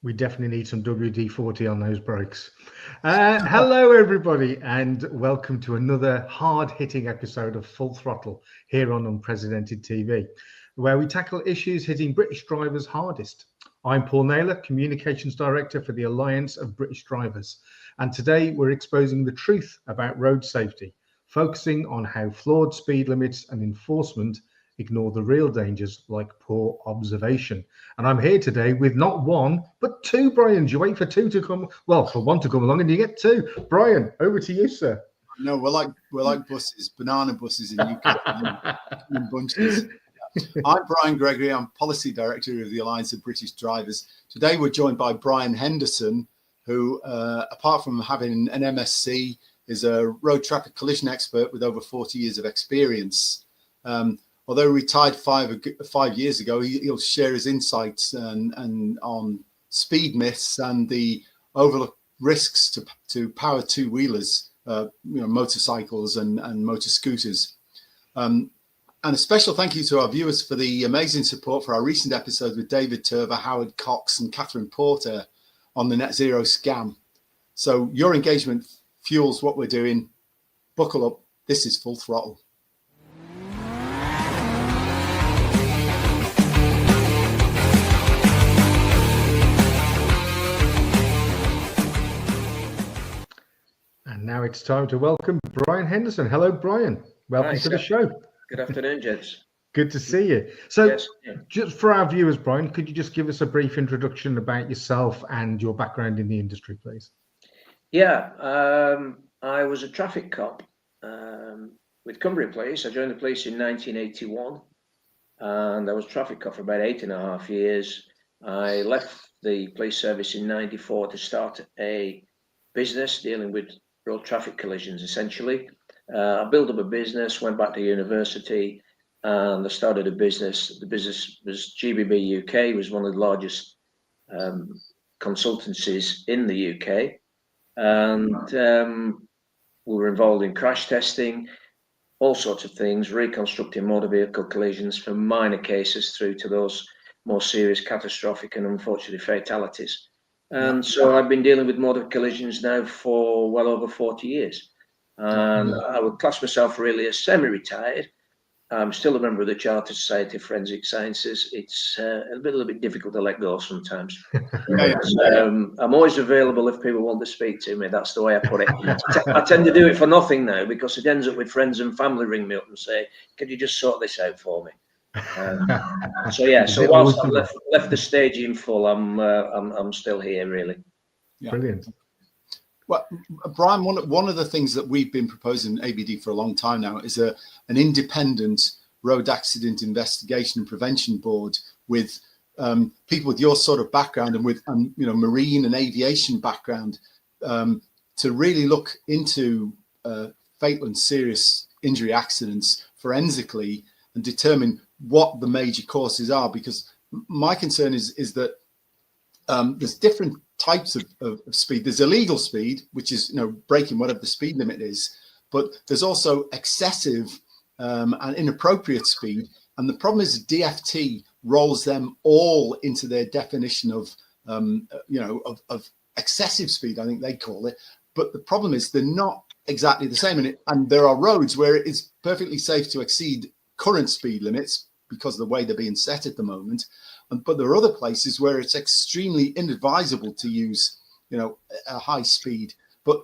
We definitely need some WD-40 on those brakes. Hello, everybody, and welcome to another hard-hitting episode of Full Throttle here on Unprecedented TV, where we tackle issues hitting British drivers hardest. I'm Paul Naylor, Communications Director for the Alliance of British Drivers, and today we're exposing the truth about road safety, focusing on how flawed speed limits and enforcement ignore the real dangers like poor observation. And I'm here today with not one, but two Brians. You wait for two to come, well, for one to come along and you get two. Brian, over to you, sir. No, we're like buses, banana buses in UK, in bunches. I'm Brian Gregory. I'm Policy Director of the Alliance of British Drivers. Today we're joined by Brian Henderson, who, apart from having an MSc, is a road traffic collision expert with over 40 years of experience. Although retired 5 years ago, he'll share his insights and on speed myths and the overlooked risks to power two-wheelers, motorcycles and motor scooters. And a special thank you to our viewers for the amazing support for our recent episode with David Turver, Howard Cox and Catherine Porter on the net zero scam. So your engagement fuels what we're doing. Buckle up. This is Full Throttle. And now it's time to welcome Brian Henderson. Hello, Brian. Welcome to the show. Good afternoon, gents. Good to see you. So Yes, yeah. just for our viewers, Brian, could you just give us a brief introduction about yourself and your background in the industry, please? Yeah, I was a traffic cop with Cumbria Police. I joined the police in 1981, and I was traffic cop for about 8.5 years. I left the police service in 94 to start a business dealing with road traffic collisions, essentially. I built up a business, went back to university, and I started a business. The business was GBB UK, was one of the largest consultancies in the UK. And we were involved in crash testing, all sorts of things, reconstructing motor vehicle collisions from minor cases through to those more serious, catastrophic and unfortunately fatalities. And so I've been dealing with motor collisions now for well over 40 years. And I would class myself really as semi-retired. I'm still a member of the Chartered Society of Forensic Sciences. It's a little bit difficult to let go sometimes. I'm always available if people want to speak to me. That's the way I put it. I tend to do it for nothing now because it ends up with friends and family ring me up and say, "Can you just sort this out for me?" So whilst I've left the stage in full, I'm still here, really. Yeah. Brilliant. Well, Brian, one of the things that we've been proposing in ABD for a long time now is an independent road accident investigation and prevention board with people with your sort of background and with marine and aviation background to really look into fatal and serious injury accidents forensically and determine what the major causes are. Because my concern is that there's different types of speed. There's illegal speed, which is breaking whatever the speed limit is, but there's also excessive and inappropriate speed. And the problem is DFT rolls them all into their definition of excessive speed, I think they call it. But the problem is they're not exactly the same. And there are roads where it is perfectly safe to exceed current speed limits because of the way they're being set at the moment. But there are other places where it's extremely inadvisable to use, a high speed. But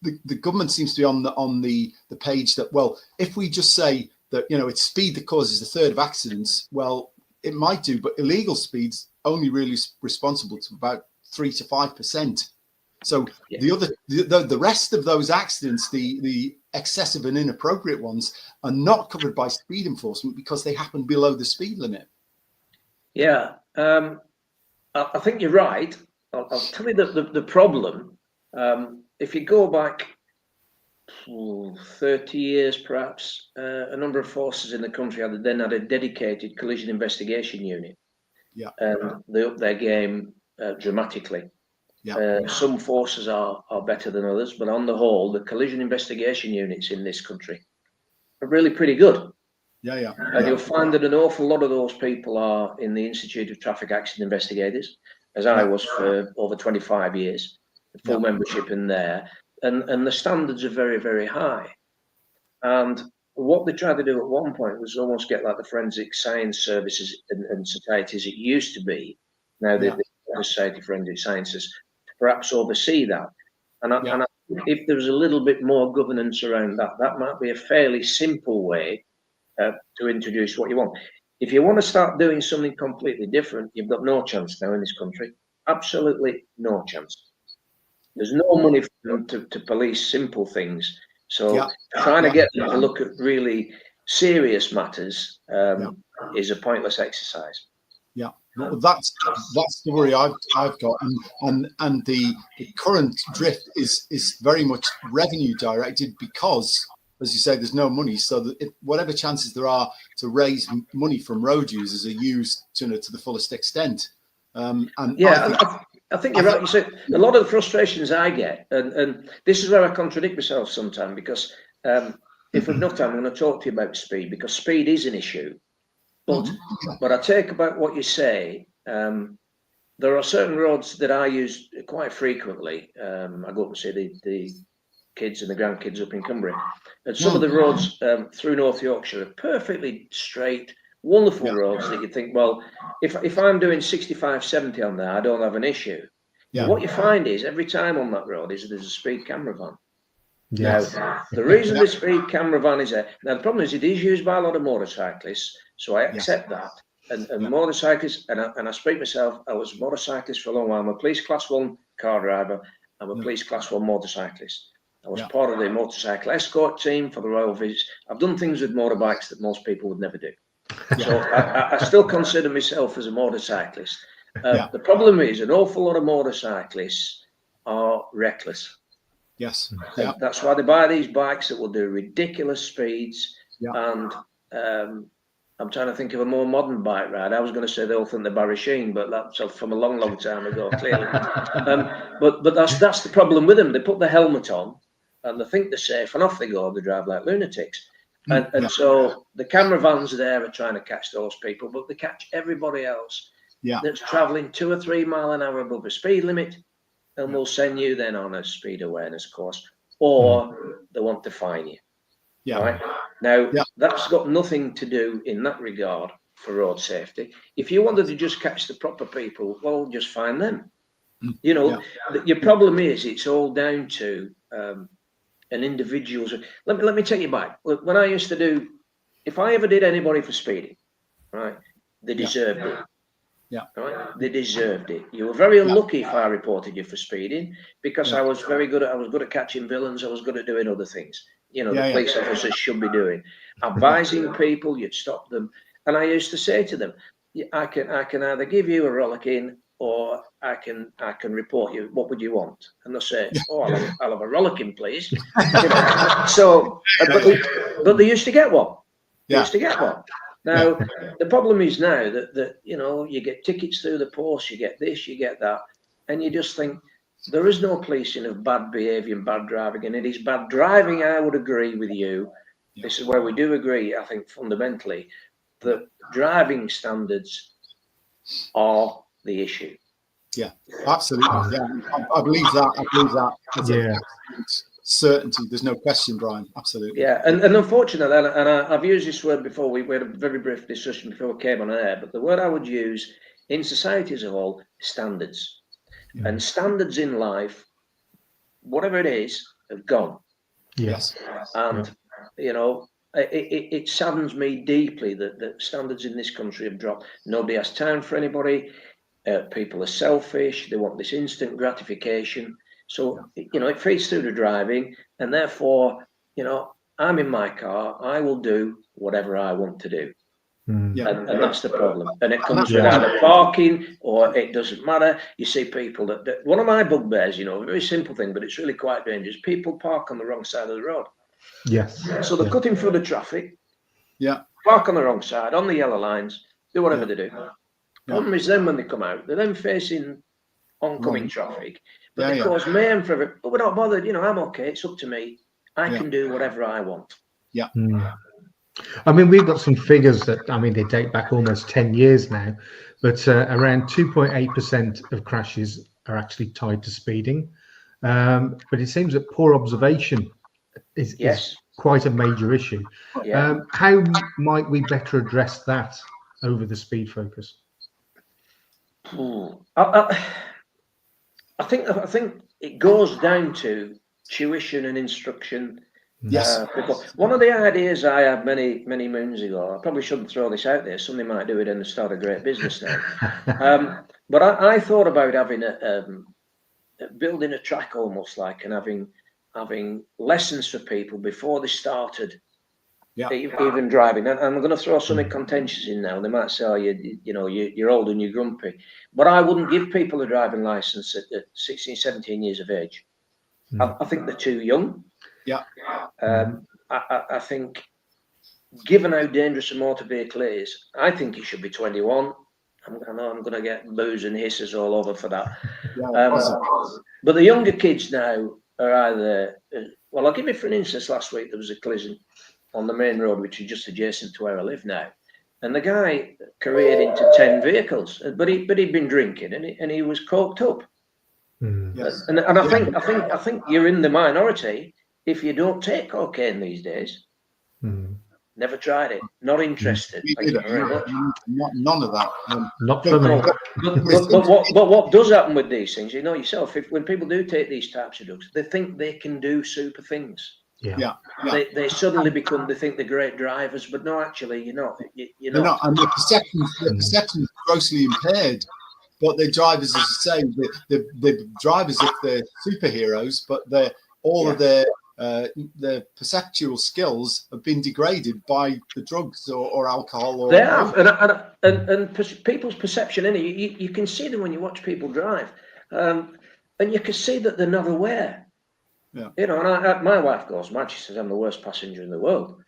the government seems to be on the page that, well, if we just say that, it's speed that causes a third of accidents, well, it might do, but illegal speed's only really responsible to about 3 to 5%. So the rest of those accidents, the excessive and inappropriate ones, are not covered by speed enforcement because they happen below the speed limit. Yeah, I think you're right. I'll tell you the problem. If you go back 30 years, perhaps, a number of forces in the country had a dedicated collision investigation unit. Yeah, and they upped their game dramatically. Yeah. Some forces are better than others, but on the whole, the collision investigation units in this country are really pretty good. And you'll find that an awful lot of those people are in the Institute of Traffic Accident Investigators, as I was for over 25 years, full membership in there, and the standards are very, very high. And what they tried to do at one point was almost get like the forensic science services and societies it used to be. Now the Society of Forensic Sciences perhaps oversee that. And I if there was a little bit more governance around that, that might be a fairly simple way to introduce what you want. If you want to start doing something completely different, you've got no chance now in this country. Absolutely no chance. There's no money for them to police simple things. So trying to get them to look at really serious matters is a pointless exercise. Yeah, well, that's the worry I've got, and the current drift is very much revenue directed because, as you say, there's no money. So that whatever chances there are to raise money from road users are used to the fullest extent. I think you're right. You say a lot of the frustrations I get, and this is where I contradict myself sometimes, because if we've enough time, I'm going to talk to you about speed, because speed is an issue. But I take about what you say. There are certain roads that I use quite frequently. I go up and see the kids and the grandkids up in Cumbria, and some of the roads through North Yorkshire are perfectly straight, wonderful roads that you think, well, if I'm doing 65, 70 on there, I don't have an issue. Yeah. What you find is every time on that road is there's a speed camera van. Yes. Now, the reason the speed camera van is there, now the problem is it is used by a lot of motorcyclists, so I accept that. And motorcyclists, and I speak myself, I was a motorcyclist for a long while. I'm a police class 1 car driver. I'm a police class 1 motorcyclist. I was part of the motorcycle escort team for the Royal Visits. I've done things with motorbikes that most people would never do. So I still consider myself as a motorcyclist. The problem is an awful lot of motorcyclists are reckless. Yes. That's why they buy these bikes that will do ridiculous speeds. And I'm trying to think of a more modern bike ride. I was going to say they all think they're Barry Sheen, but that's from a long, long time ago, clearly. But that's the problem with them. They put the helmet on and they think they're safe, and off they go. They drive like lunatics. And so the camera vans there are trying to catch those people, but they catch everybody else that's traveling 2 or 3 mile an hour above the speed limit, and will send you then on a speed awareness course, or they want to fine you. Right? Now, that's got nothing to do in that regard for road safety. If you wanted to just catch the proper people, well, just fine them. You know, your problem is it's all down to an individual's. Let me take you back. Look, when I used to do, if I ever did anybody for speeding, right, they deserved it. Right, they deserved it. You were very unlucky if I reported you for speeding, because I was very good at catching villains. I was good at doing other things. You know, the police officers should be doing, advising people. You'd stop them, and I used to say to them, I can either give you a rollicking, or I can report you. What would you want? And they'll say, oh, I'll have a rollicking, please. So, but they used to get one. They used to get one. Now, the problem is now that you know, you get tickets through the post, you get this, you get that, and you just think there is no policing of bad behaviour and bad driving, and it is bad driving. I would agree with you. This is where we do agree, I think, fundamentally, that driving standards are the issue. Yeah, absolutely. Yeah, I believe that. Certainty. There's no question, Brian. Absolutely. Yeah, and unfortunately, and I've used this word before. We had a very brief discussion before we came on air, but the word I would use in society as a whole, standards. And standards in life, whatever it is, have gone. Yes. And you know, it saddens me deeply that standards in this country have dropped. Nobody has time for anybody. People are selfish. They want this instant gratification. So, you know, it feeds through to driving, and therefore, you know, I'm in my car, I will do whatever I want to do. And that's the problem. And it comes with either parking, or it doesn't matter. You see people that one of my bugbears, you know, a very simple thing, but it's really quite dangerous. People park on the wrong side of the road. Yes. So they're cutting through the traffic. Park on the wrong side, on the yellow lines, do whatever they do. Problem is then when they come out, they're then facing oncoming traffic. But they cause mayhem for it. But we're not bothered. You know, I'm okay. It's up to me. I can do whatever I want. I mean, we've got some figures that, I mean, they date back almost 10 years now, but around 2.8% of crashes are actually tied to speeding. But it seems that poor observation is quite a major issue. How might we better address that over the speed focus? I think it goes down to tuition and instruction. Yes. One of the ideas I had many moons ago, I probably shouldn't throw this out there, somebody might do it and start a great business now. But I thought about having building a track almost like, and having lessons for people before they started even driving. And I'm going to throw something contentious in now. They might say, oh, you're old and you're grumpy. But I wouldn't give people a driving license at 16, 17 years of age. I think they're too young. Yeah. I think, given how dangerous a motor vehicle is, I think it should be 21. I know I'm going to get boos and hisses all over for that. But the younger kids now are either, well, I'll give you for an instance. Last week there was a collision on the main road, which is just adjacent to where I live now, and the guy careered into 10 vehicles, but he'd been drinking and he was coked up. Yes. And I think you're in the minority if you don't take cocaine these days. Never tried it. Not interested. Thank you very much. None of that. Not for me. But what does happen with these things? You know yourself. When people do take these types of drugs, they think they can do super things. They suddenly become. They think they're great drivers, but no, actually, you're not. You're not. And the perception is grossly impaired. But they're drivers, as you say, the drivers, if they're superheroes, but all of their perceptual skills have been degraded by the drugs or alcohol. They have, and people's perception in it. You can see them when you watch people drive, and you can see that they're not aware. Yeah. You know, and my wife goes mad. She says I'm the worst passenger in the world.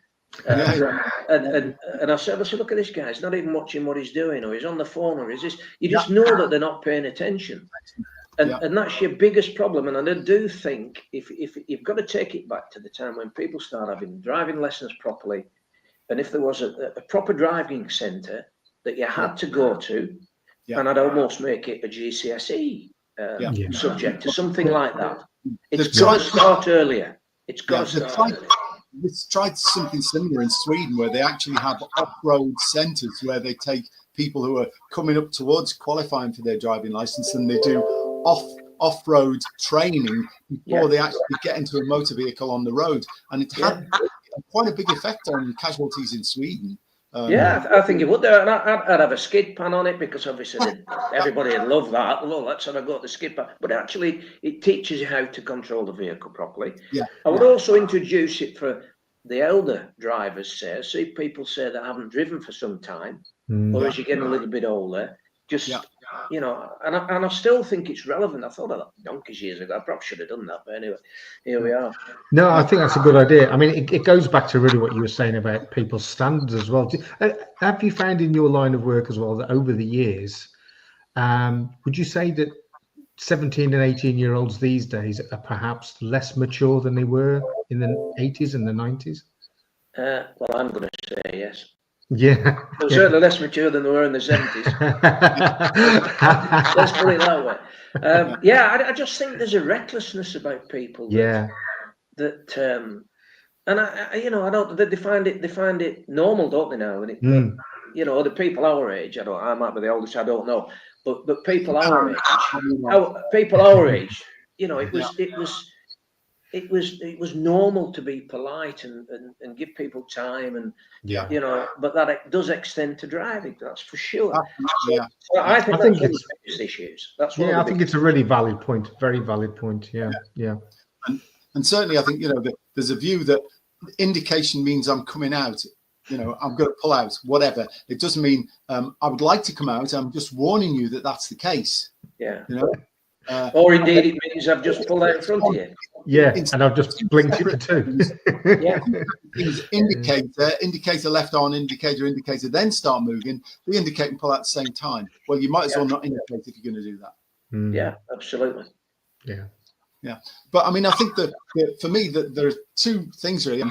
And I said, look at this guy. He's not even watching what he's doing, or he's on the phone, or is this. You just know that they're not paying attention, and that's your biggest problem. And I do think if you've got to take it back to the time when people start having driving lessons properly, and if there was a proper driving centre that you had to go to, and I'd almost make it a GCSE subject or something like that. It's got to start earlier. It's got to start earlier. It's tried something similar in Sweden, where they actually have off-road centres where they take people who are coming up towards qualifying for their driving licence, and they do off-road training before they actually get into a motor vehicle on the road. And it had quite a big effect on casualties in Sweden. I think it would. And I'd have a skid pan on it, because obviously everybody would love that. Well, let's have a go at the skid pan. But actually, it teaches you how to control the vehicle properly. I would also introduce it for the elder drivers, see people say that haven't driven for some time, or as you're getting a little bit older, just you know. And I still think it's relevant. I thought of that donkeys years ago. I probably should have done that, but anyway, here we are. No, I think that's a good idea. I mean, it goes back to really what you were saying about people's standards as well. Have you found in your line of work as well that over the years, would you say that 17 and 18-year-olds these days are perhaps less mature than they were in the 80s and the 90s? Well, I'm going to say yes. Yeah. They're certainly less mature than they were in the 70s. Let's put it that way. I just think there's a recklessness about people. That and I don't. They find it normal, don't they now? And you know, the people our age. I might be the oldest. I don't know. But people our age, you know, it was normal to be polite and give people time, and you know, but that does extend to driving, that's for sure. So I think that's one of the biggest issues. I think it's a really valid point, very valid point. And certainly I think, you know, there's a view that indication means I'm coming out. You know, I'm going to pull out, whatever. It doesn't mean I would like to come out. I'm just warning you that that's the case. You know, or indeed it means I've just pulled out in front of you. And I've just blinked at the two. Indicator left on, indicator, then start moving. They indicate and pull out at the same time. Well, you might as well not indicate if you're going to do that. Yeah, absolutely. Yeah. But I mean, I think that for me, that there are two things really.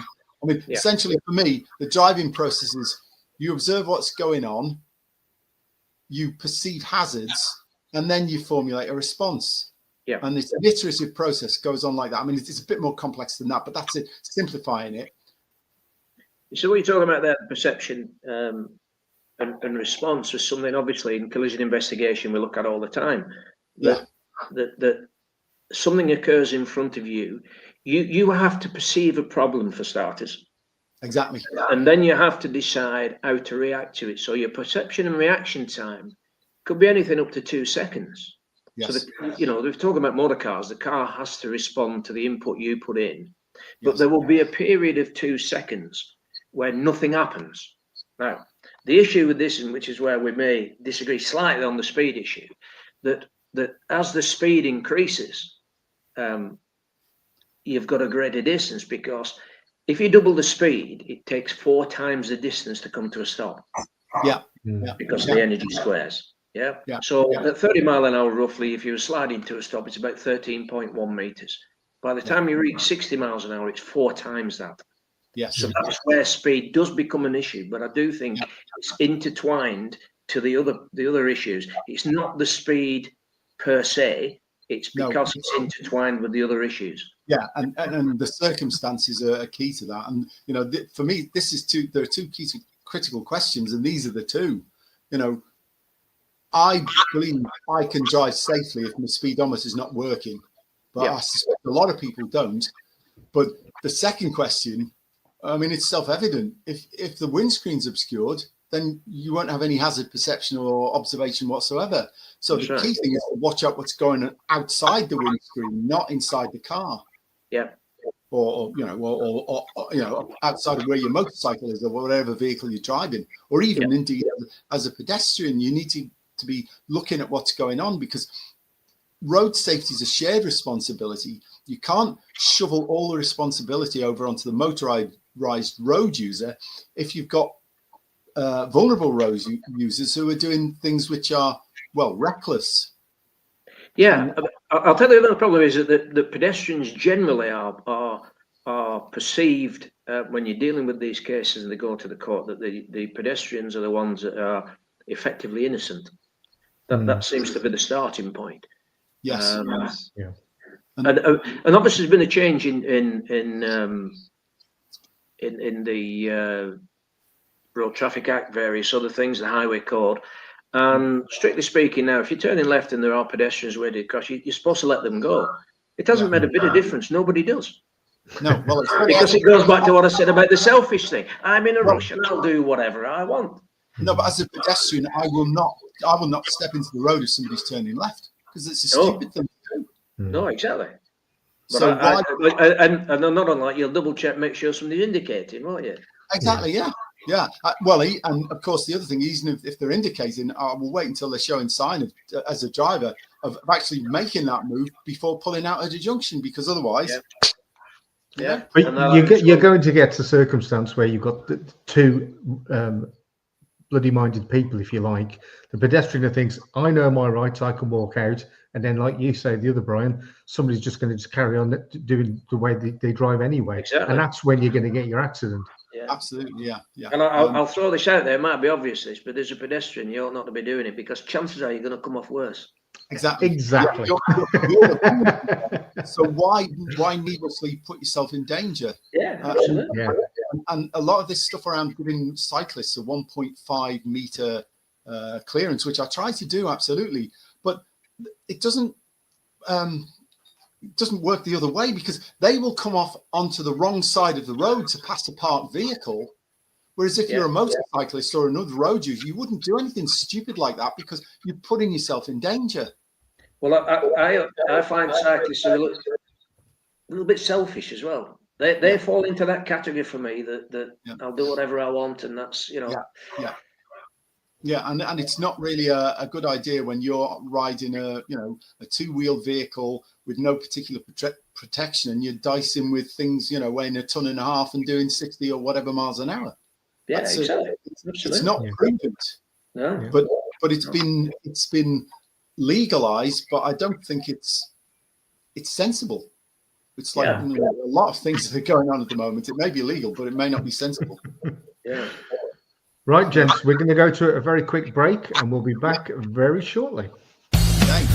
I mean, essentially for me, the driving process is you observe what's going on, you perceive hazards, and then you formulate a response. Yeah. And this iterative process goes on like that. I mean, it's a bit more complex than that, but that's it, simplifying it. So what you're talking about there, perception and response, is something obviously in collision investigation we look at all the time. That something occurs in front of you, you have to perceive a problem for starters. Exactly. And then you have to decide how to react to it. So your perception and reaction time could be anything up to 2 seconds. Yes. So, we're talking about motor cars, the car has to respond to the input you put in. But there will be a period of 2 seconds where nothing happens. Now, the issue with this, and which is where we may disagree slightly on the speed issue, that as the speed increases, you've got a greater distance, because if you double the speed, it takes 4 times the distance to come to a stop. Because of the energy squares. So at 30 mile an hour, roughly, if you were sliding to a stop, it's about 13.1 meters. By the time you reach 60 miles an hour, it's 4 times that. So that's where speed does become an issue. But I do think it's intertwined to the other issues. It's not the speed per se. It's because it's intertwined with the other issues. Yeah, and the circumstances are key to that. And for me, there are 2 key to critical questions, and these are the 2. I believe I can drive safely if my speedometer is not working, but I suspect a lot of people don't. But the second question, I mean, it's self-evident. If the windscreen's obscured, then you won't have any hazard perception or observation whatsoever. So the key thing is to watch out what's going on outside the windscreen, not inside the car. Or outside of where your motorcycle is, or whatever vehicle you're driving, or even indeed as a pedestrian, you need to be looking at what's going on, because road safety is a shared responsibility. You can't shovel all the responsibility over onto the motorized road user if you've got vulnerable road users who are doing things which are, reckless. I'll tell you another problem is that the pedestrians generally are perceived when you're dealing with these cases and they go to the court, that the pedestrians are the ones that are effectively innocent. That seems to be the starting point. Yes. And obviously there's been a change in the Road Traffic Act, various other things, the Highway Code. And strictly speaking, now, if you're turning left and there are pedestrians waiting across, you're supposed to let them go. It hasn't made a bit of difference. Nobody does. No, well, because it goes back to what I said about the selfish thing. I'm in a rush and I'll do whatever I want. No, but as a pedestrian, I will not step into the road if somebody's turning left, because it's a stupid thing to do. No, exactly. But so and not unlike, you'll double check, make sure somebody's indicating, won't you? Exactly. Yeah. And of course, the other thing, even if they're indicating, I will wait until they're showing sign of, as a driver, of actually making that move before pulling out at a junction, because otherwise. But you're going to get to a circumstance where you've got 2 bloody-minded people, if you like. The pedestrian thinks, I know my rights, I can walk out. And then, like you say, the other Brian, somebody's just going to just carry on doing the way they drive anyway. Exactly. And that's when you're going to get your accident. Absolutely, yeah. And I'll throw this out there. It might be obvious, this, but as a pedestrian, you ought not to be doing it, because chances are you're going to come off worse. Exactly. So why needlessly put yourself in danger? Absolutely. And a lot of this stuff around giving cyclists a 1.5 meter clearance, which I try to do, absolutely, but it doesn't work the other way, because they will come off onto the wrong side of the road to pass a parked vehicle. Whereas if you're a motorcyclist or another road user, you wouldn't do anything stupid like that, because you're putting yourself in danger. Well, I find cyclists are a little bit selfish as well. They fall into that category for me, that I'll do whatever I want, and that's, Yeah, and it's not really a good idea when you're riding a 2-wheel vehicle with no particular protection, and you're dicing with things weighing 1.5 tons and doing 60 or whatever miles an hour. Exactly. It's not prudent. No. But it's been legalized, but I don't think it's sensible. It's like a lot of things that are going on at the moment. It may be legal, but it may not be sensible. Yeah. Right, gents, we're going to go to a very quick break and we'll be back very shortly. Okay.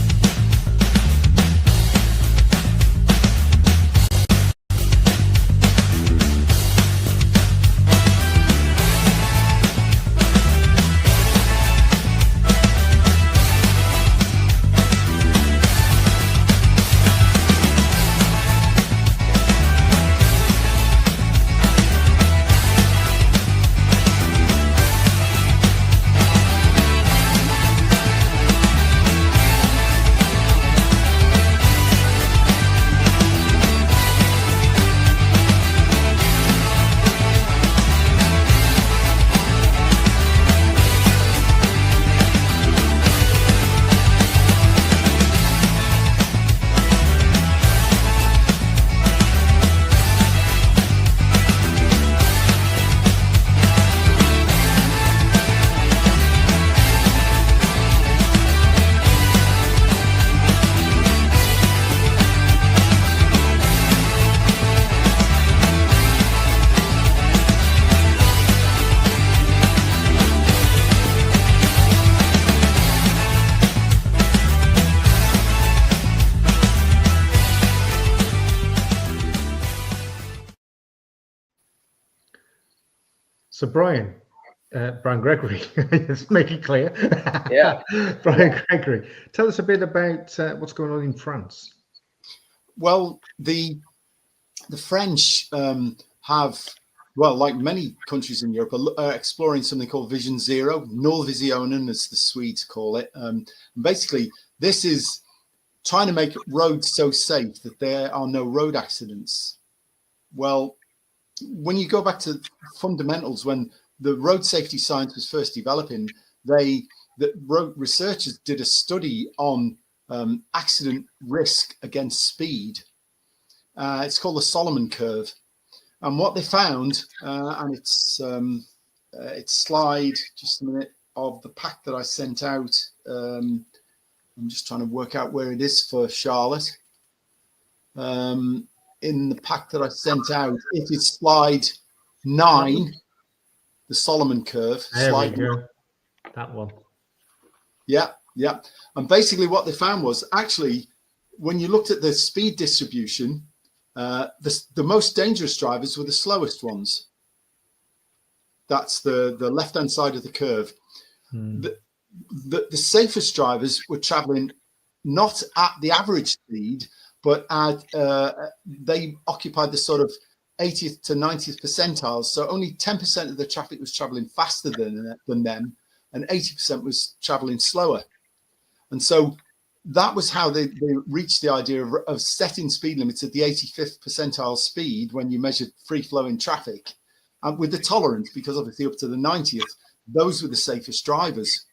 So Brian Gregory, let's make it clear. Yeah. Brian Gregory, tell us a bit about what's going on in France. Well, the French have, well, like many countries in Europe, are exploring something called Vision Zero, Nollvisionen, as the Swedes call it. And basically, this is trying to make roads so safe that there are no road accidents. Well, when you go back to fundamentals, when the road safety science was first developing, the road researchers did a study on accident risk against speed. It's called the Solomon curve. And what they found, and it's slide, just a minute, of the pack that I sent out. I'm just trying to work out where it is for Charlotte. In the pack that I sent out, it is slide 9, the Solomon curve. There slide we go. That one. Yeah, yeah. And basically what they found was, actually, when you looked at the speed distribution, the most dangerous drivers were the slowest ones. That's the left-hand side of the curve. The safest drivers were traveling not at the average speed, but they occupied the sort of 80th to 90th percentiles. So only 10% of the traffic was traveling faster than them, and 80% was traveling slower. And so that was how they reached the idea of setting speed limits at the 85th percentile speed when you measured free-flowing traffic, and with the tolerance, because obviously up to the 90th, those were the safest drivers.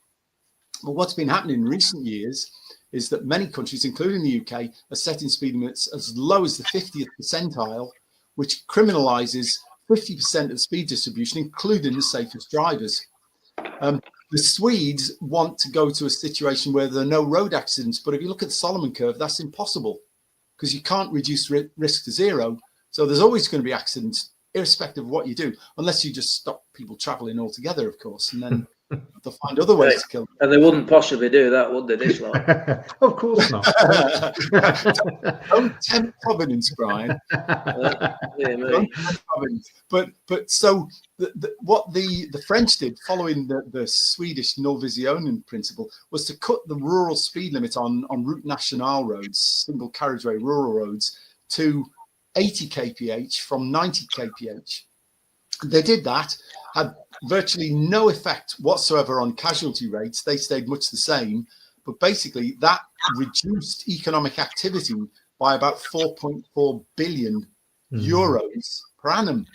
Well, what's been happening in recent years is that many countries, including the UK, are setting speed limits as low as the 50th percentile, which criminalizes 50% of speed distribution, including the safest drivers. The Swedes want to go to a situation where there are no road accidents, but if you look at the Solomon curve, that's impossible because you can't reduce risk to zero. So there's always going to be accidents, irrespective of what you do, unless you just stop people traveling altogether, of course, and then they'll find other ways to kill them. And they wouldn't possibly do that, would they, this lot? Of course not. Don't tempt Providence, Brian. Don't tempt Providence. But so what the French did, following the Swedish Nollvisionen principle, was to cut the rural speed limit on route national roads, single carriageway rural roads, to 80 kph from 90 kph. They did that, had virtually no effect whatsoever on casualty rates. They stayed much the same, but basically that reduced economic activity by about 4.4 billion euros per annum.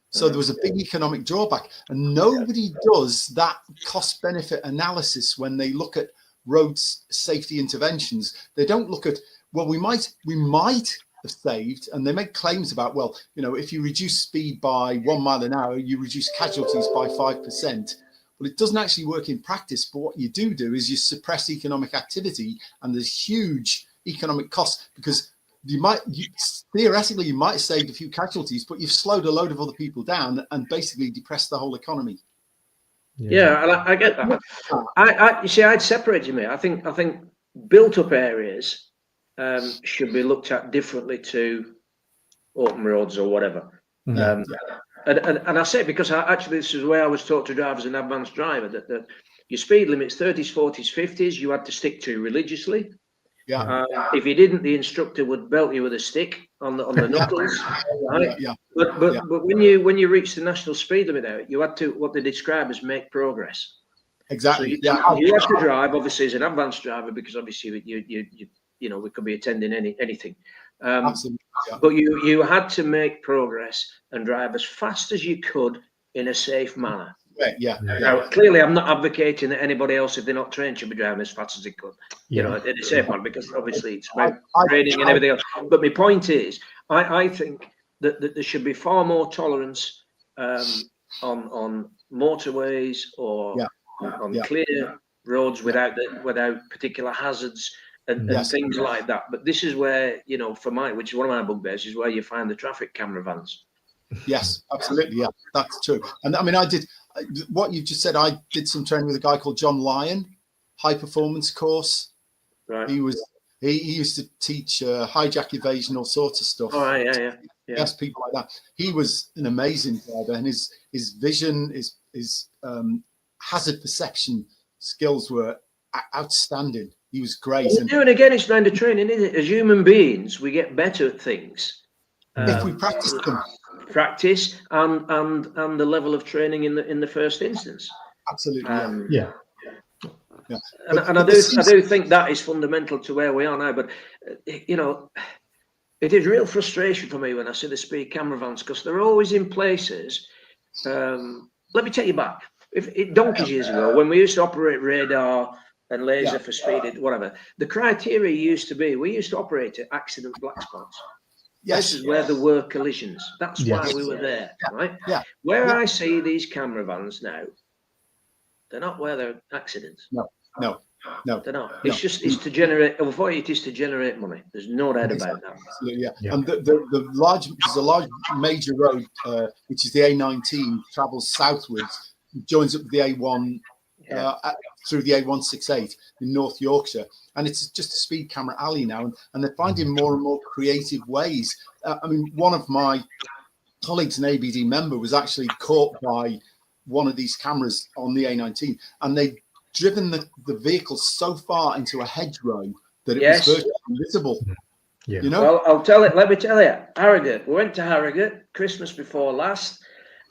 So there was a big economic drawback, and nobody does that cost benefit analysis when they look at road safety interventions. They don't look at, well, we might have saved, and they make claims about, well, you know, if you reduce speed by 1 mile an hour, you reduce casualties by 5%. Well, it doesn't actually work in practice, but what you do is you suppress economic activity, and there's huge economic costs, because theoretically you might have saved a few casualties, but you've slowed a load of other people down and basically depressed the whole economy. Yeah, and I get that. You see, I'd separate you, mate. I think built-up areas should be looked at differently to open roads or whatever. And I say it because actually this is the way I was taught to drive as an advanced driver, that your speed limits 30s, 40s, 50s you had to stick to religiously. Yeah. If you didn't, the instructor would belt you with a stick on the knuckles. Right? Yeah. But when you reach the national speed limit out, you had to what they describe as make progress. Exactly. So you have to drive obviously as an advanced driver, because obviously you know we could be attending anything. Absolutely. Yeah. But you had to make progress and drive as fast as you could in a safe manner. Yeah. Now, clearly, I'm not advocating that anybody else, if they're not trained, should be driving as fast as they could. You know, in a safe manner, because obviously it's about training and everything else. But my point is, I think that there should be far more tolerance on motorways or on clear roads without particular hazards and things like that. But this is where, you know, which is one of my bugbears, is where you find the traffic camera vans. Yes, absolutely. Yeah, that's true. And I mean, I did what you just said. I did some training with a guy called John Lyon, high performance course. Right. He used to teach hijack evasion, all sorts of stuff. Oh, yeah. Yes, people like that. He was an amazing driver, and his vision, his hazard perception skills were outstanding. He was great. And doing again, it's kind of training, isn't it? As human beings, we get better at things if we practice them. Practice and the level of training in the first instance. Absolutely. Yeah. And I do think that is fundamental to where we are now. But you know, it is real frustration for me when I see the speed camera vans, because they're always in places. Let me take you back. Donkeys years ago, when we used to operate radar and laser for speed, whatever, the criteria used to be, we used to operate at accident black spots. Yes. This is where there were collisions. That's why we were there, right? Yeah. Where I see these camera vans now, they're not where there are accidents. No. They're not. It's to generate. It is to generate money. There's no doubt about that. Absolutely, yeah. And there's a large major road, which is the A19, travels southwards, joins up with the A1 through the A168 in North Yorkshire, and it's just a speed camera alley now, and they're finding more and more creative ways. I mean, one of my colleagues, an ABD member, was actually caught by one of these cameras on the A19, and they'd driven the vehicle so far into a hedgerow that it was virtually invisible. Yeah. You know? Well, let me tell you, Harrogate. We went to Harrogate Christmas before last,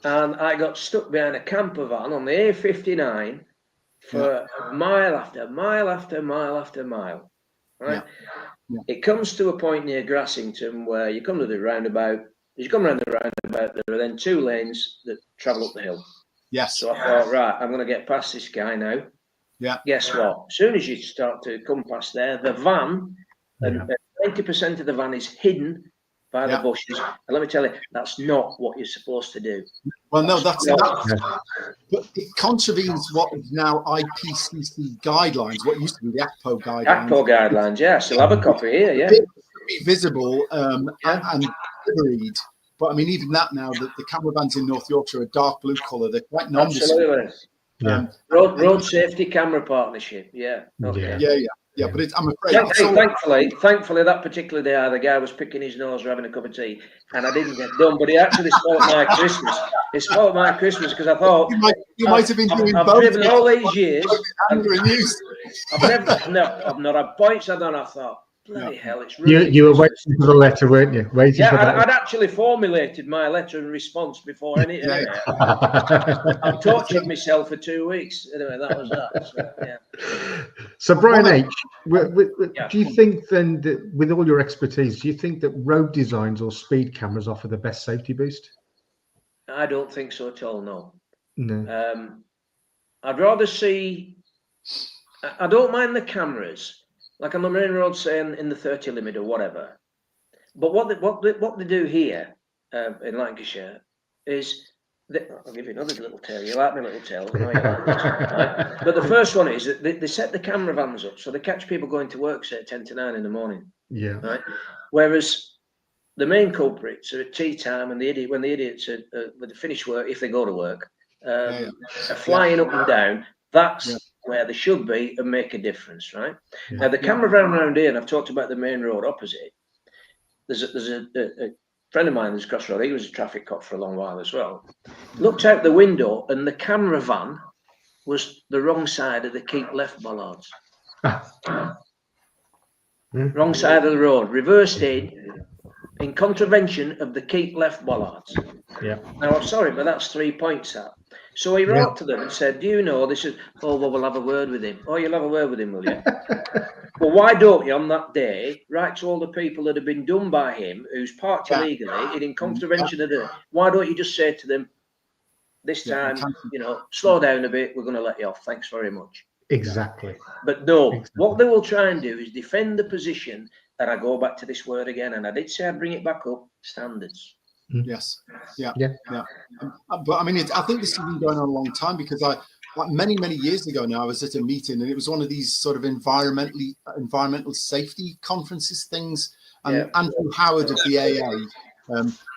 and I got stuck behind a camper van on the A59 for mile after mile after mile after mile. Right? Yeah. It comes to a point near Grassington where you come to the roundabout. As you come around the roundabout, there are then two lanes that travel up the hill. Yes. So I thought, right, I'm going to get past this guy now. Yeah. Guess what? As soon as you start to come past there, the van, 90% of the van is hidden by the bushes. And let me tell you, that's not what you're supposed to do. Well, no, that's but it contravenes what is now IPCC guidelines, what used to be the ACPO guidelines. ACPO guidelines, yeah. Still have a copy here, yeah. Be visible and read. But I mean, even that now, the camera vans in North Yorkshire are dark blue colour. They're quite nondescript. Absolutely. Road Safety Camera Partnership, yeah. Okay. Yeah, but I'm afraid. Thankfully, that particular day, the guy was picking his nose or having a cup of tea, and I didn't get done. But he actually spoiled my Christmas. It spoiled my Christmas because I thought you might have been doing both. I've driven all these years. I've not had points. I thought, bloody hell, it's really. You were waiting for the letter, weren't you? I'd actually formulated my letter and response before any. I've tortured myself for 2 weeks. Anyway, that was that. So Brian H, do you think then that with all your expertise, do you think that road designs or speed cameras offer the best safety boost? I don't think so at all. No. I'd rather see. I don't mind the cameras. Like on the main road, saying in the 30 limit or whatever. But what they do here in Lancashire is, I'll give you another little tale. You like my little tale? Right? But the first one is that they set the camera vans up so they catch people going to work, say at 10 to 9 in the morning. Yeah. Right. Whereas the main culprits are at tea time, and when the idiots are when they finish work, if they go to work, are flying up and down. That's where they should be and make a difference, right? Yeah. Now the camera van around here, and I've talked about the main road opposite. There's a friend of mine who's crossroad. He was a traffic cop for a long while as well. Looked out the window, and the camera van was the wrong side of the keep left bollards. Wrong side of the road, reversed in contravention of the keep left bollards. Yeah. Now I'm sorry, but that's 3 points out. So he wrote to them and said, "Do you know this is?" "Oh, well, we'll have a word with him." "Oh, you'll have a word with him, will you?" Well, why don't you on that day write to all the people that have been done by him who's parked illegally and in contravention of the? Why don't you just say to them, "This time, slow down a bit. We're going to let you off. Thanks very much." Exactly. But no, what they will try and do is defend the position. And I go back to this word again, and I did say I'd bring it back up. Standards. Yes. Yeah. But I mean, I think this has been going on a long time, because many years ago now, I was at a meeting, and it was one of these sort of environmental safety conferences things. And Andrew Howard of the AA,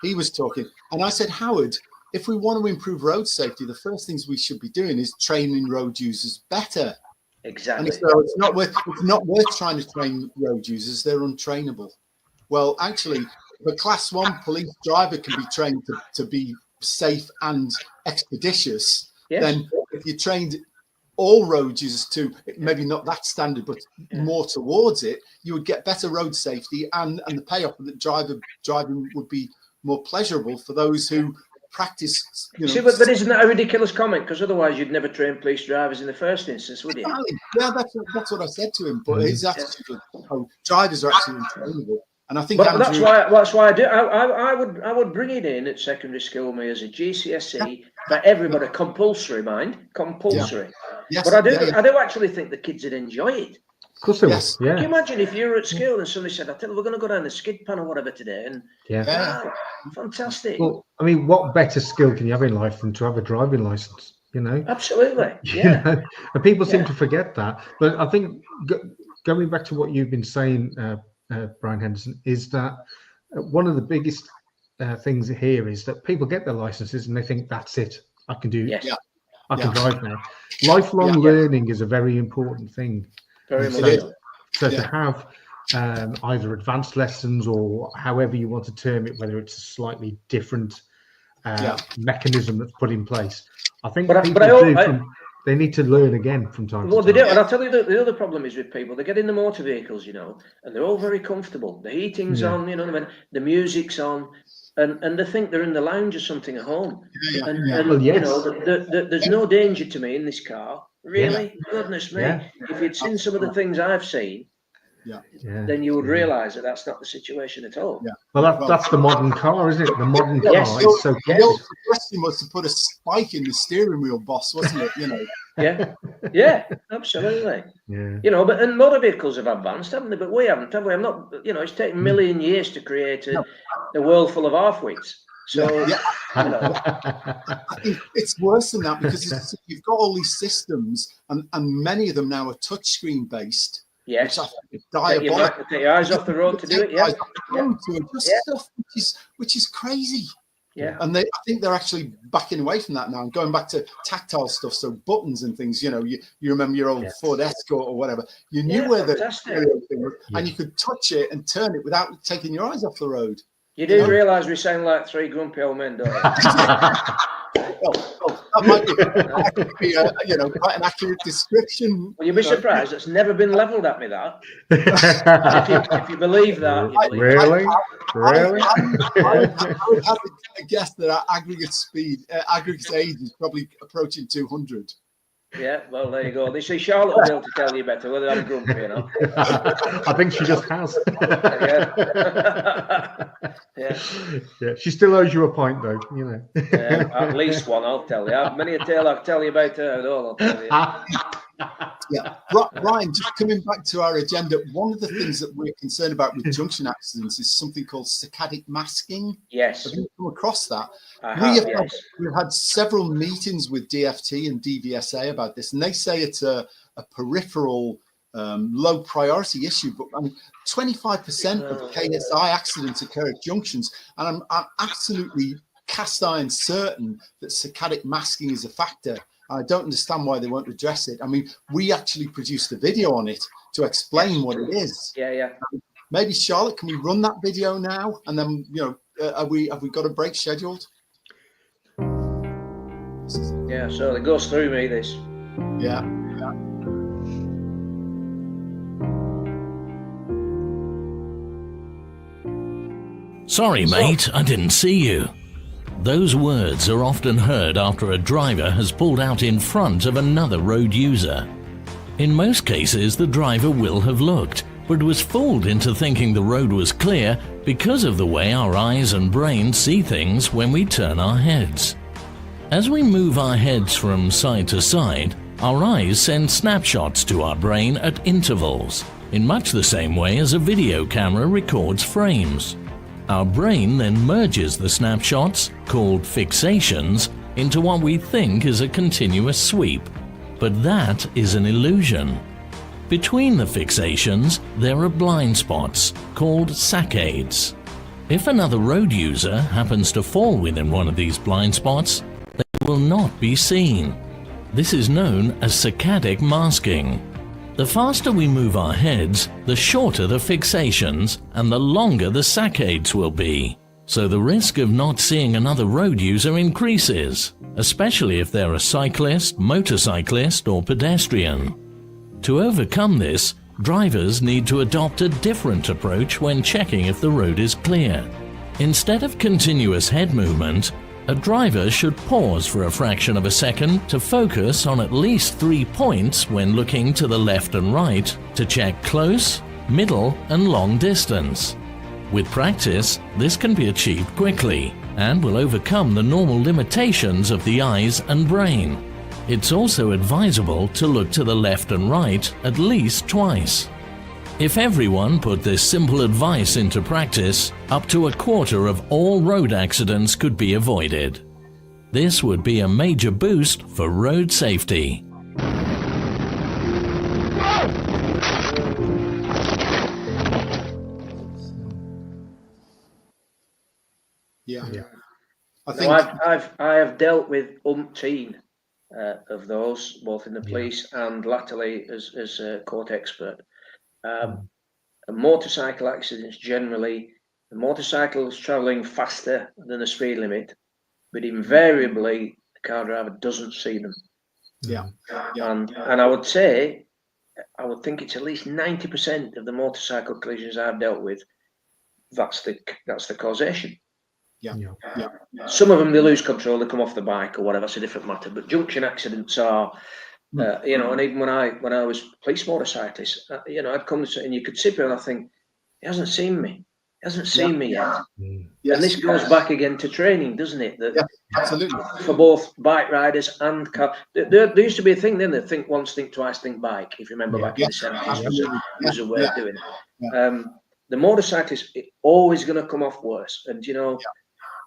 he was talking, and I said, "Howard, if we want to improve road safety, the first things we should be doing is training road users better." Exactly. And so it's not worth trying to train road users; they're untrainable. Well, actually, the Class 1 police driver can be trained to be safe and expeditious. Yes. Then, if you trained all road users to maybe not that standard, but more towards it, you would get better road safety, and the payoff of the driving would be more pleasurable for those who practice. See, but isn't that a ridiculous comment? Because otherwise, you'd never train police drivers in the first instance, would you? Yeah, that's what I said to him. But his attitude of drivers are actually untrainable. And I think that's why I do. I would bring it in at secondary school me as a GCSE for everybody, compulsory, compulsory. Yes, but I do actually think the kids would enjoy it. Of course they will. Yeah. Can you imagine if you were at school and somebody said, "I tell you, we're going to go down the skid pan or whatever today," and wow, fantastic. Well, I mean, what better skill can you have in life than to have a driving license? Absolutely. Yeah. And people seem to forget that. But I think going back to what you've been saying, Brian Henderson, is that one of the biggest things here is that people get their licenses and they think that's it. I can do. Yes. I can drive now. Lifelong learning is a very important thing. Very much. So to have either advanced lessons or however you want to term it, whether it's a slightly different mechanism that's put in place, I think they need to learn again from time to time. Well, they do, and I'll tell you the other problem is with people. They get in the motor vehicles, and they're all very comfortable. The heating's on, the music's on, and they think they're in the lounge or something at home. There's no danger to me in this car. Really? Goodness me. If you'd seen some of the things I've seen, then you would realise that that's not the situation at all. Well, that's the modern car, isn't it? The modern car is so good. The question was to put a spike in the steering wheel, boss, wasn't it? Yeah, absolutely. But and motor vehicles have advanced, haven't they? But we haven't, have we? I'm not. It's taken a million years to create a world full of half-wits. So I think it's worse than that, because you've got all these systems, and many of them now are touchscreen based. Yes, which diabolical. Take your eyes off the road to do it. Stuff which is crazy. Yeah, and I think they're actually backing away from that now and going back to tactile stuff, so buttons and things. You remember your old Ford Escort or whatever. You knew where the stereo thing was, and you could touch it and turn it without taking your eyes off the road. You do realise we sound like three grumpy old men, don't you? That might be quite an accurate description. Well, you'll be surprised. It's never been levelled at me, that. if you believe that. Really? I would have to guess that our aggregate age is probably approaching 200. Yeah, well, there you go. They say Charlotte will be able to tell you better whether I'm grumpy or not. I think she just has. Yeah, she still owes you a pint, though. At least one, I'll tell you. Many a tale I'll tell you about her. I'll tell you. Brian, just coming back to our agenda, one of the things that we're concerned about with junction accidents is something called saccadic masking. Yes. Have you come across that? We've had several meetings with DFT and DVSA about this, and they say it's a peripheral low priority issue, but I mean, 25% of KSI accidents occur at junctions, and I'm absolutely cast iron certain that saccadic masking is a factor. I don't understand why they won't address it. I mean, we actually produced a video on it to explain what it is. Yeah. Maybe Charlotte, can we run that video now? And then, have we got a break scheduled? Yeah, so it goes through me, this. Yeah. Sorry, mate, I didn't see you. Those words are often heard after a driver has pulled out in front of another road user. In most cases, the driver will have looked, but was fooled into thinking the road was clear because of the way our eyes and brain see things when we turn our heads. As we move our heads from side to side, our eyes send snapshots to our brain at intervals, in much the same way as a video camera records frames. Our brain then merges the snapshots, called fixations, into what we think is a continuous sweep. But that is an illusion. Between the fixations, there are blind spots, called saccades. If another road user happens to fall within one of these blind spots, they will not be seen. This is known as saccadic masking. The faster we move our heads, the shorter the fixations and the longer the saccades will be. So the risk of not seeing another road user increases, especially if they're a cyclist, motorcyclist or pedestrian. To overcome this, drivers need to adopt a different approach when checking if the road is clear. Instead of continuous head movement, a driver should pause for a fraction of a second to focus on at least 3 points when looking to the left and right to check close, middle and long distance. With practice, this can be achieved quickly and will overcome the normal limitations of the eyes and brain. It's also advisable to look to the left and right at least twice. If everyone put this simple advice into practice, up to a quarter of all road accidents could be avoided. This would be a major boost for road safety. Yeah. I have dealt with umpteen of those, both in the police and latterly as a court expert. Motorcycle accidents generally, the motorcycle is travelling faster than the speed limit, but invariably the car driver doesn't see them. And I would say, I would think it's at least 90% of the motorcycle collisions I've dealt with. That's the causation. Some of them, they lose control, they come off the bike or whatever. That's a different matter. But junction accidents are. And even when I was police motorcyclist, I'd come to, and you could sit there and I think, he hasn't seen me yet. And this goes back again to training, doesn't it? Absolutely. For both bike riders and car. There used to be a thing then that think once, think twice, think bike. If you remember back in the 70s, was a way of doing it. The motorcyclist is always going to come off worse, and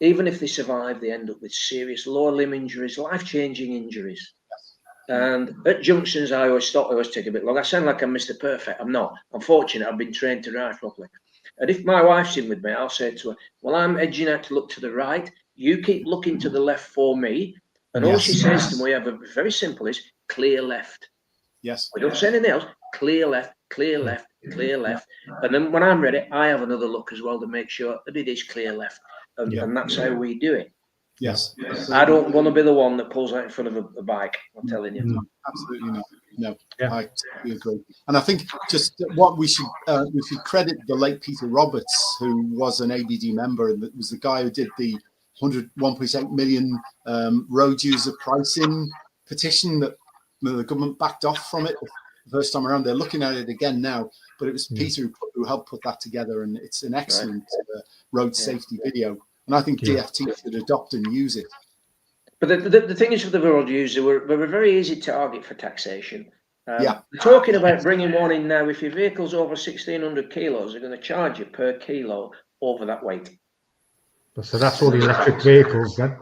even if they survive, they end up with serious lower limb injuries, life-changing injuries. And at junctions, I always take a bit long. I sound like I'm Mr. Perfect. I'm not. I'm fortunate. I've been trained to drive properly. And if my wife's in with me, I'll say to her, well, I'm edging out to look to the right. You keep looking to the left for me. And all she says to me, very simple, is clear left. Yes. We don't say anything else. Clear left, clear left, clear left. And then when I'm ready, I have another look as well to make sure that it is clear left. And that's how we do it. Yes. I don't want to be the one that pulls out in front of a bike. I'm telling you. No, absolutely not. No, I totally agree. And I think just what we should credit the late Peter Roberts, who was an ABD member and was the guy who did the 1.8 million road user pricing petition that the government backed off from it the first time around. They're looking at it again now, but it was Peter who helped put that together, and it's an excellent road safety video. And I think DFT should adopt and use it. But the thing is with the road user, we're a very easy target for taxation. Talking about bringing one in now, if your vehicle's over 1,600 kilos, they're going to charge you per kilo over that weight. So that's all the electric vehicles then?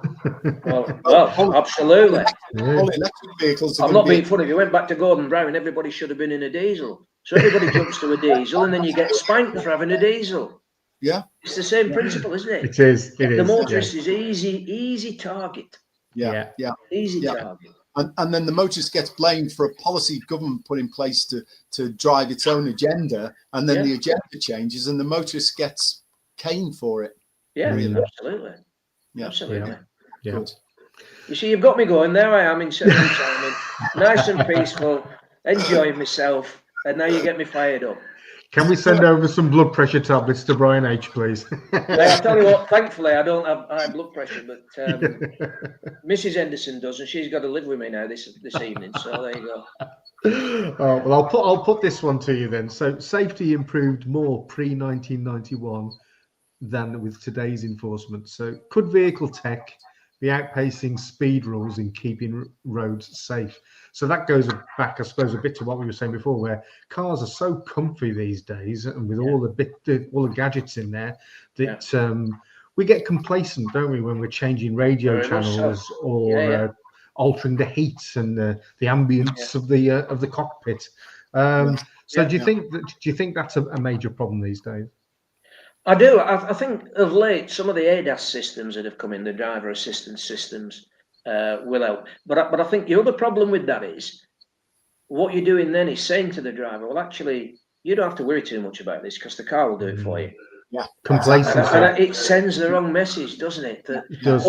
well, absolutely. All electric vehicles. I'm not being funny. If you went back to Gordon Brown, everybody should have been in a diesel. So everybody jumps to a diesel, and then you get spanked for having a diesel. Yeah. It's the same principle, isn't it? It is. It The is. motorist is easy target. Yeah. Easy Yeah. target. And then the motorist gets blamed for a policy government put in place to drive its own agenda, and then the agenda changes, and the motorist gets caned for it. Yeah, really. absolutely. Yeah. Absolutely. Yeah. Good. You see, you've got me going. There I am in central retirement, nice and peaceful, enjoying myself, and now you get me fired up. Can we send over some blood pressure tablets to Brian H, please? I'll tell you what, thancefully, I don't have high blood pressure, but Mrs. Henderson does, and she's got to live with me now this evening. So there you go. Oh, well, I'll put this one to you then. So safety improved more pre-1991 than with today's enforcement. So could vehicle tech be outpacing speed rules in keeping roads safe? So that goes back, I suppose, a bit to what we were saying before, where cars are so comfy these days, and with all the gadgets in there, that we get complacent, don't we, when we're changing radio channels or altering the heat and the ambience of the cockpit. So do you think that's a major problem these days? I do. I think of late some of the ADAS systems that have come in, the driver assistance systems, will help. But I think the other problem with that is what you're doing then is saying to the driver, well, actually, you don't have to worry too much about this because the car will do it for you. Yeah, complacency. And it sends the wrong message, doesn't it? It does.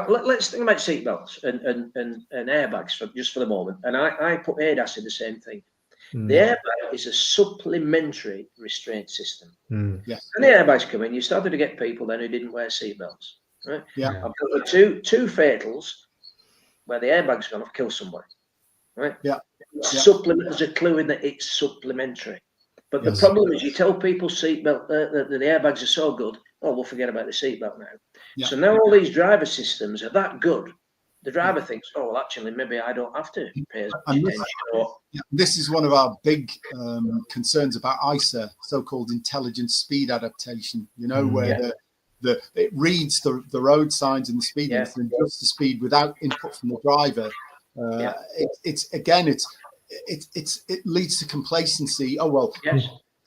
Let's think about seatbelts and airbags just for the moment. And I put ADAS in the same thing. The airbag is a supplementary restraint system. Yes. And the airbags come in, you started to get people then who didn't wear seatbelts. Right? Yeah. I've got two fatals where the airbag's gone off, kill somebody. Right? Yeah. Supplement, there's a clue in that it's supplementary. But the problem is you tell people seatbelt that the airbags are so good, oh, we'll forget about the seatbelt now. Yeah. So now all these driver systems are that good. The driver thinks, oh, well, actually, maybe I don't have to pay as much attention. This is one of our big concerns about ISA, so-called intelligent speed adaptation. You know, where it reads the road signs and the speed limits and adjusts the speed without input from the driver. It leads to complacency. Oh well, the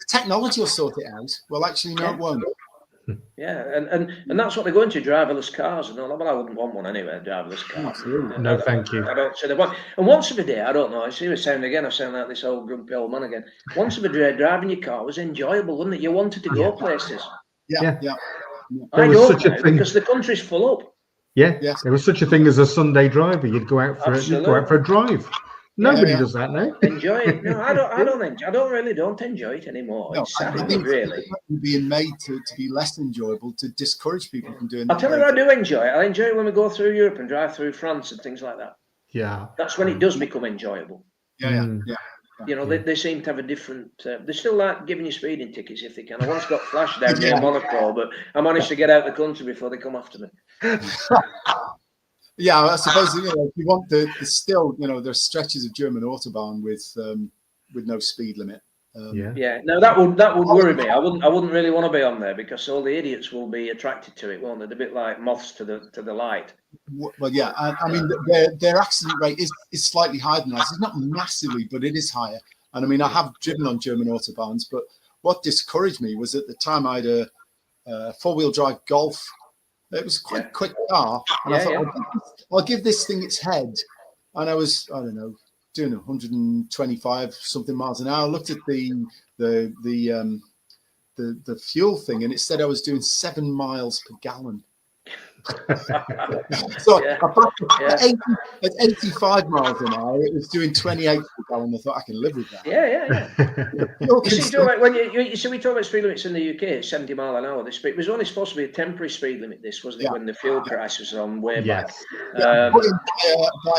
technology will sort it out. Well, actually, no, it won't. Yeah, and that's what they're going to, driverless cars and all that. Well, I wouldn't want one anyway, a driverless car. Absolutely. No, thank you. I don't say they want. And once of a day, I don't know. I see the sound again. I sound like this old grumpy old man again. Once of a day, driving your car was enjoyable, wasn't it? You wanted to go places. Yeah. I don't know, because the country's full up. Yeah, there was such a thing as a Sunday driver. You'd go out for a drive. Nobody does that now. Enjoy it. No, I don't enjoy it anymore. No, it's sad, really. Being made to be less enjoyable to discourage people from doing. I'll tell you what I do enjoy. I enjoy it when we go through Europe and drive through France and things like that. Yeah, that's when it does become enjoyable. Yeah. You know, they seem to have a different. They still like giving you speeding tickets if they can. I once got flashed down near Monaco, but I managed to get out of the country before they come after me. Yeah, I suppose if you want the still, there's stretches of German autobahn with no speed limit. No, that would worry me. I wouldn't really want to be on there because all the idiots will be attracted to it, won't they? They're a bit like moths to the light. Well, yeah, I mean their accident rate is slightly higher than ours. It's not massively, but it is higher. And I mean, I have driven on German autobahns, but what discouraged me was at the time I had a four-wheel drive Golf. It was quite a quick car, and I thought I'll give this thing its head. And I was, I don't know, doing 125 something miles an hour. I looked at the fuel thing, and it said I was doing 7 miles per gallon. So at 85 miles an hour, it was doing 28 per gallon. I thought I can live with that. You see, when we talk about speed limits in the UK, it's 70 mile an hour. It was only supposed to be a temporary speed limit. This wasn't it when the fuel price was on way back. By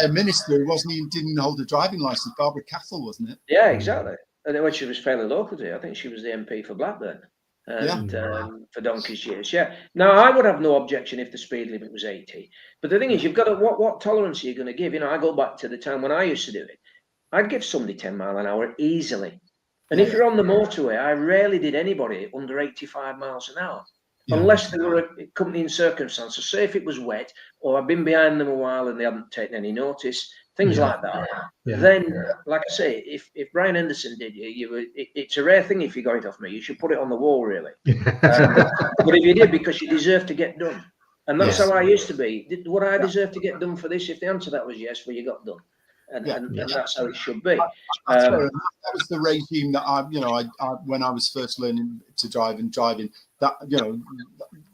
a minister who didn't hold a driving license, Barbara Castle, wasn't it? Yeah, exactly. And when she was fairly local to it, I think she was the MP for Blackburn. For donkey's years, Now I would have no objection if the speed limit was 80, but the thing is, you've got to what tolerance are you going to give? I go back to the time when I used to do it. I'd give somebody 10 mile an hour easily, and if you're on the motorway, I rarely did anybody under 85 miles an hour, unless they were accompanying circumstances. Say if it was wet or I've been behind them a while and they hadn't taken any notice, things like that. Then, like I say, if Brian Henderson did it's a rare thing if you got it off me. You should put it on the wall, really. But if you did, because you deserve to get done. And that's how I used to be. Would I deserve to get done for this? If the answer to that was yes, well, you got done. And that's how it should be. That was the regime that I when I was first learning to drive and driving, that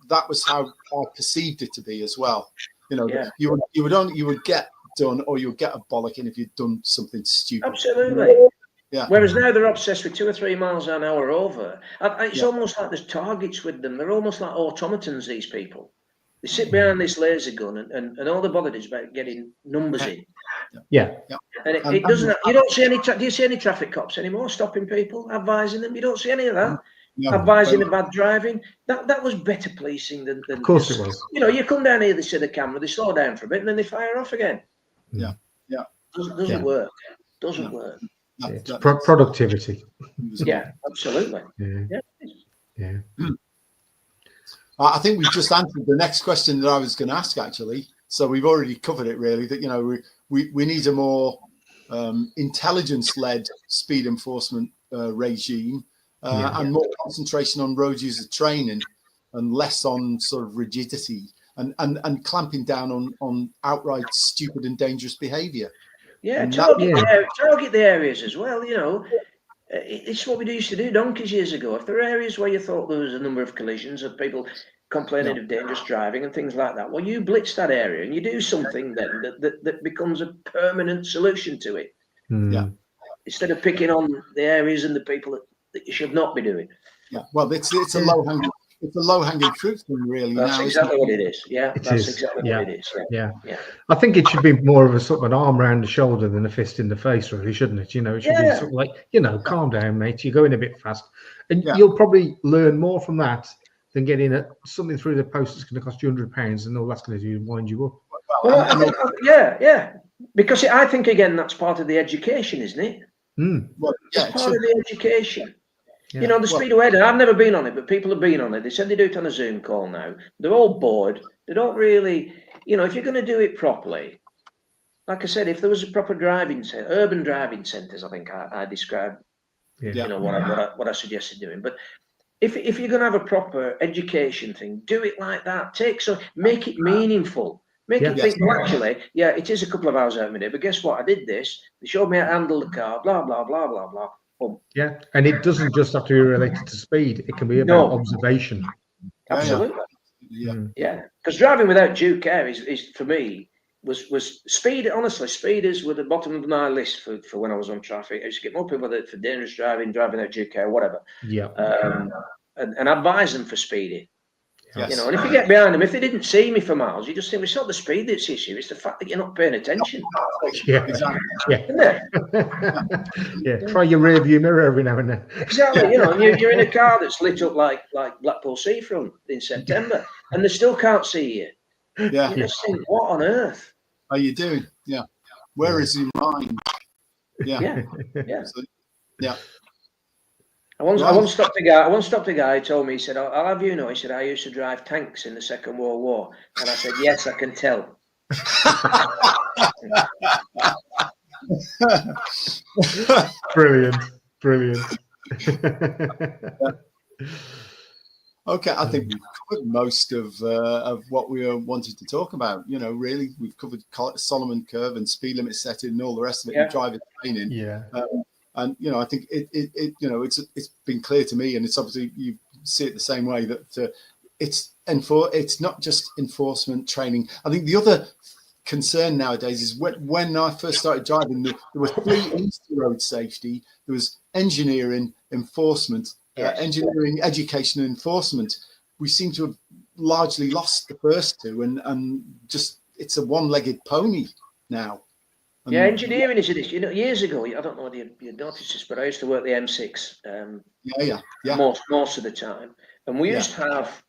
that was how I perceived it to be as well. You would get done, or you would get a bollocking if you'd done something stupid. Absolutely. Yeah. Whereas now they're obsessed with 2 or 3 miles an hour over. It's almost like there's targets with them. They're almost like automatons, these people. They sit behind this laser gun and all they're bothered is about getting numbers in. Yeah. And it doesn't. You don't see any. Do you see any traffic cops anymore stopping people, advising them? You don't see any of that. Advising the bad driving. That was better policing than. Of course it was. You come down here, they see the camera, they slow down for a bit, and then they fire off again. Yeah. Doesn't work. Doesn't work. It's productivity. Yeah, absolutely. Yeah. I think we've just answered the next question that I was going to ask, actually. So we've already covered it, really. That we need a more intelligence-led speed enforcement regime, and more concentration on road user training, and less on sort of rigidity, and clamping down on outright stupid and dangerous behaviour. Yeah, target the areas as well. It's what we used to do donkeys years ago. If there are areas where you thought there was a number of collisions of people complaining of dangerous driving and things like that, well, you blitz that area and you do something then that becomes a permanent solution to it. Yeah. Instead of picking on the areas and the people that you should not be doing. Yeah. Well, it's a low hanging fruit thing, really. That's exactly what it is. Yeah, that's exactly what it is. Yeah. I think it should be more of a sort of an arm around the shoulder than a fist in the face, really, shouldn't it? It should be sort of like, calm down, mate. You're going a bit fast, and you'll probably learn more from that than getting something through the post that's going to cost you £100, and all that's going to do is wind you up. Well, because I think again that's part of the education, isn't it? Well, it's part of the education. Yeah. The Speedway, I've never been on it, but people have been on it. They said they do it on a Zoom call now. They're all bored. They don't really, if you're going to do it properly, like I said, if there was a proper urban driving centres, I think I described, what I suggested doing. But if you're going to have a proper education thing, do it like that. Make it meaningful. Make it think, well, actually, it is a couple of hours out of my day, but guess what? I did this. They showed me how to handle the car, blah, blah, blah, blah, blah. Yeah, and it doesn't just have to be related to speed. It can be about observation. Absolutely. Yeah. Because driving without due care is for me was speed. Honestly, speeders were the bottom of my list for when I was on traffic. I used to get more people for dangerous driving without due care, whatever. Yeah. And advise them for speeding. Yes. And if you get behind them, if they didn't see me for miles, you just think it's not the speed that's the issue; it's the fact that you're not paying attention. Yeah, exactly. Isn't it? Try your rear view mirror every now and then. Exactly. And you're in a car that's lit up like Blackpool Seafront in September, and they still can't see you. Yeah. You just think, what on earth are you doing? Yeah. Where is your mind? Yeah. Yeah. I once stopped a guy who told me, he said, I'll have you know, he said, I used to drive tanks in the Second World War. And I said, yes, I can tell. Brilliant. Okay, I think we've covered most of what we wanted to talk about. Really, we've covered Solomon curve and speed limit setting and all the rest of it. Driver training. Yeah. And I think it's been clear to me, and it's obviously you see it the same way, that it's not just enforcement training. I think the other concern nowadays is when I first started driving, there were 3 E's to road safety. There was engineering, enforcement, engineering, education, and enforcement. We seem to have largely lost the first 2, and just it's a one-legged pony now. Engineering is an issue. Years ago, I don't know whether you noticed this, but I used to work the M6. Most of the time, and we used to have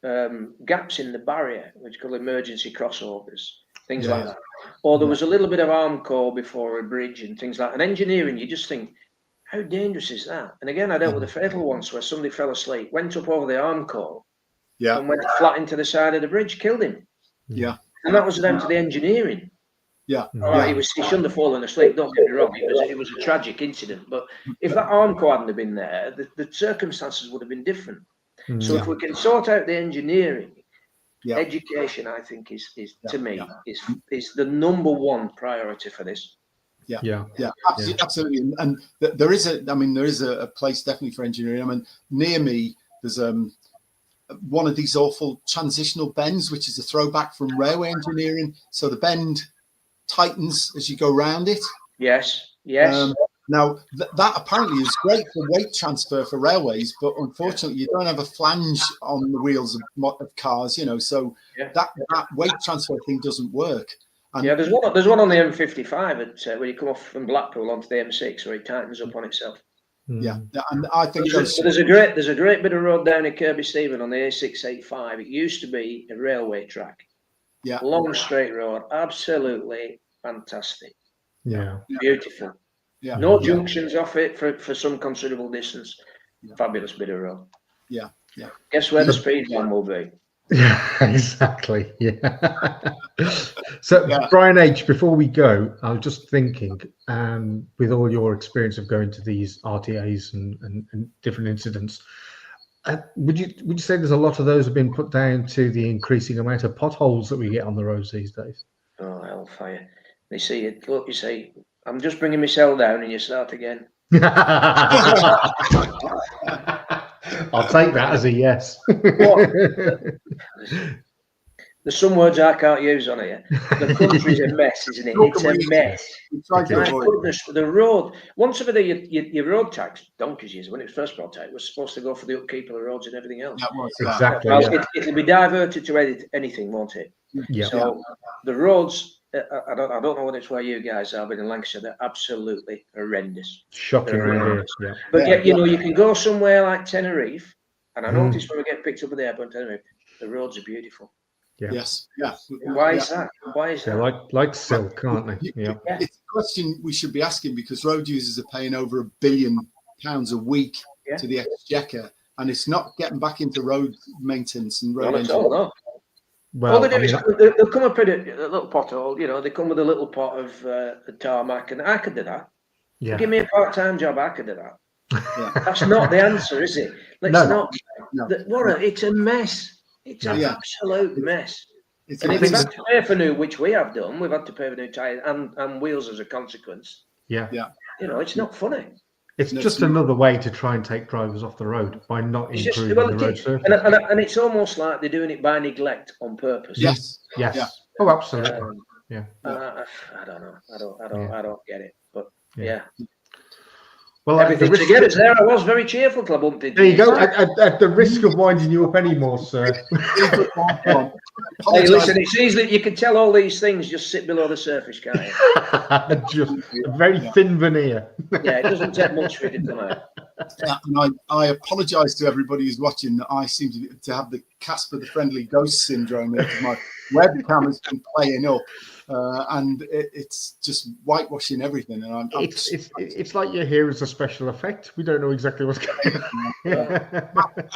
gaps in the barrier, which called emergency crossovers, things like that. Or there was a little bit of arm core before a bridge and things like that. And engineering, you just think, how dangerous is that? And again, I dealt with a fatal once where somebody fell asleep, went up over the arm core, and went flat into the side of the bridge, killed him. Yeah, and that was down to the engineering. Yeah. All right, he shouldn't have fallen asleep. Don't get me wrong. It was a tragic incident. But if that arm cord hadn't have been there, the circumstances would have been different. So if we can sort out the engineering, education, I think is to me is the number one priority for this. Absolutely. And there is a place definitely for engineering. I mean, near me, there's one of these awful transitional bends, which is a throwback from railway engineering. So the bend tightens as you go round it. Yes. Now that apparently is great for weight transfer for railways, but unfortunately you don't have a flange on the wheels of cars, so that weight transfer thing doesn't work. And there's one on the M55 where you come off from Blackpool onto the M6 where it tightens up on itself. Yeah, and I think there's a great bit of road down in Kirby Stephen on the A685. It used to be a railway track. Yeah, long straight road, absolutely fantastic. Yeah, beautiful. Yeah, no junctions off it for some considerable distance. Fabulous bit of road. Yeah. Guess where the speed line will be? Yeah, exactly. Yeah. So, Brian H., before we go, I was just thinking, with all your experience of going to these RTAs and different incidents, would you say there's a lot of those have been put down to the increasing amount of potholes that we get on the roads these days? Oh, hellfire! They see it. Look, you say, "I'm just bringing my cell down," and you start again. I'll take that as a yes. There's some words I can't use on here. The country's a mess, isn't it? It's a mess. My goodness, the road. Once over there, your road tax, donkeys years when it was first brought out, was supposed to go for the upkeep of the roads and everything else. Exactly. It'll be diverted to anything, won't it? Yeah. So the roads, I don't know what it's where you guys are, but in Lancashire, they're absolutely horrendous. Shocking around here. Yeah. But you can go somewhere like Tenerife, and I noticed when we get picked up at the airport in Tenerife, the roads are beautiful. Yeah. Yes. Yeah. Why is that? Why is that? Like silk, aren't they? Yeah. It's a question we should be asking because road users are paying over £1 billion a week to the Exchequer, and it's not getting back into road maintenance and road engineering. No. Well, all they do is they'll come up with a little pothole. They come with a little pot of tarmac, and I could do that. Yeah. Give me a part-time job, I could do that. That's not the answer, is it? It's a mess. It's an absolute mess. And if we've had to pay for new, which we have done, we've had to pay for new tyres and wheels as a consequence. Yeah. It's not funny. It's just another way to try and take drivers off the road by not improving the road surface. And it's almost like they're doing it by neglect on purpose. Yes. Oh, absolutely. I don't know. I don't get it. But well, everything to get us there, I was very cheerful till I bumped into you. There you go. At the risk of winding you up anymore, sir. Hey, listen, it's easy. You can tell all these things just sit below the surface, can't you? Just a very thin veneer. Yeah, it doesn't take much for it to come out. And I apologise to everybody who's watching that I seem to have the Casper the Friendly Ghost syndrome because my webcam has been playing up. And it's just whitewashing everything, and it's like you're here as a special effect. We don't know exactly what's going on.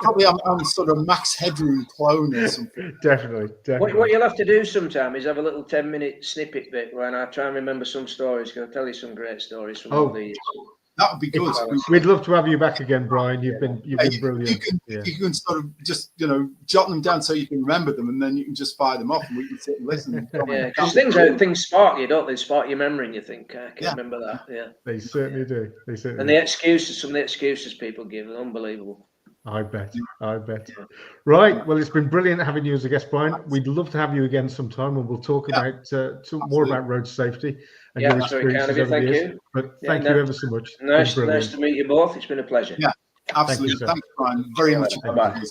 Probably I'm sort of Max Headroom clone or something. Definitely. What you'll have to do sometime is have a little 10-minute snippet bit when I try and remember some stories. I'll tell you some great stories from all these. That would be good. We'd love to have you back again, Brian. You've been brilliant. You can sort of just jot them down so you can remember them, and then you can just fire them off, and we can sit and listen. Because things spark you, don't they? Spark your memory, and you think, I can remember that. Yeah, they certainly do. And some of the excuses people give are unbelievable. I bet. Right. Well, it's been brilliant having you as a guest, Brian. We'd love to have you again sometime, and we'll talk about more about road safety and your experiences over the years. But thank you ever so much. Nice to meet you both. It's been a pleasure. Yeah, absolutely. Thanks, Brian. Very much. Bye-bye.